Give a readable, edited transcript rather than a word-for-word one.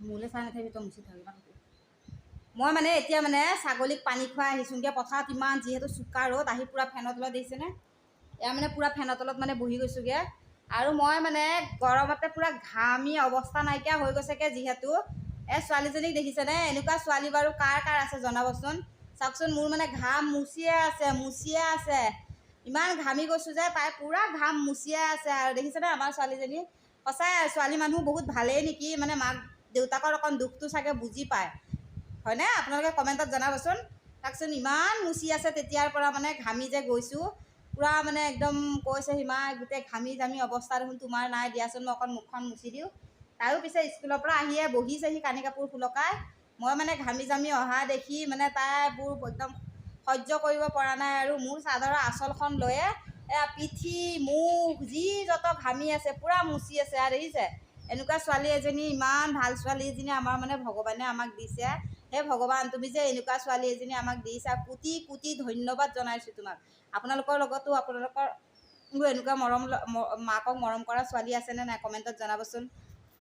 মোলৈ চাই নাথাকিবি তই মুচি থাকিব মই মানে এতিয়া মানে ছাগলীক পানী খুৱাই আহিছোঁগৈ পথাৰত ইমান যিহেতু চোকা ৰ'দ আহি পূৰা ফেনৰ তলত দেখিছেনে এয়া মানে পূৰা ফেনৰ তলত মানে বহি গৈছোঁগৈ আৰু মই মানে গৰমতে পূৰা ঘামি অৱস্থা নাইকিয়া হৈ গৈছেগৈ যিহেতু ছোৱালীজনীক দেখিছেনে এনেকুৱা ছোৱালী বাৰু কাৰ কাৰ আছে জনাবচোন চাওকচোন মোৰ মানে ঘাম মুচিয়ে আছে ইমান ঘামি গৈছোঁ যে তাই পূৰা ঘাম মুচিয়ে আছে আৰু দেখিছেনে আমাৰ ছোৱালীজনী সঁচাই ছোৱালী মানুহ বহুত ভালেই নেকি মানে মাক দেউতাকৰ অকণ দুখটো চাগে বুজি পায় হয়নে আপোনালোকে কমেণ্টত জনাবচোন চাওকচোন ইমান মুচি আছে তেতিয়াৰ পৰা মানে ঘামি যে গৈছোঁ পূৰা মানে একদম কৈছে সীমা গোটেই ঘামি জামি অৱস্থা দেখোন তোমাৰ নাই দিয়াচোন মই অকণ মুখখন মুচি দিওঁ তাইও পিছে স্কুলৰ পৰা আহিয়ে বহিছেহি কানি কাপোৰ ফুলকাই মই মানে ঘামি জামি অহা দেখি মানে তাইবোৰ একদম সহ্য কৰিব পৰা নাই আৰু মোৰ চাদৰৰ আঁচলখন লৈয়ে এয়া পিঠি মুখ যি যত ঘামি আছে পূৰা মুচি আছে আৰু দেখিছে এনেকুৱা ছোৱালী এজনী ইমান ভাল ছোৱালী এজনী আমাৰ মানে ভগৱানে আমাক দিছে হে ভগৱান তুমি যে এনেকুৱা ছোৱালী এজনী আমাক দিছা কোটি কোটি ধন্যবাদ জনাইছোঁ তোমাক আপোনালোকৰ লগতো আপোনালোকৰ এনেকুৱা মাকক মৰম কৰা ছোৱালী আছেনে নাই কমেণ্টত জনাবচোন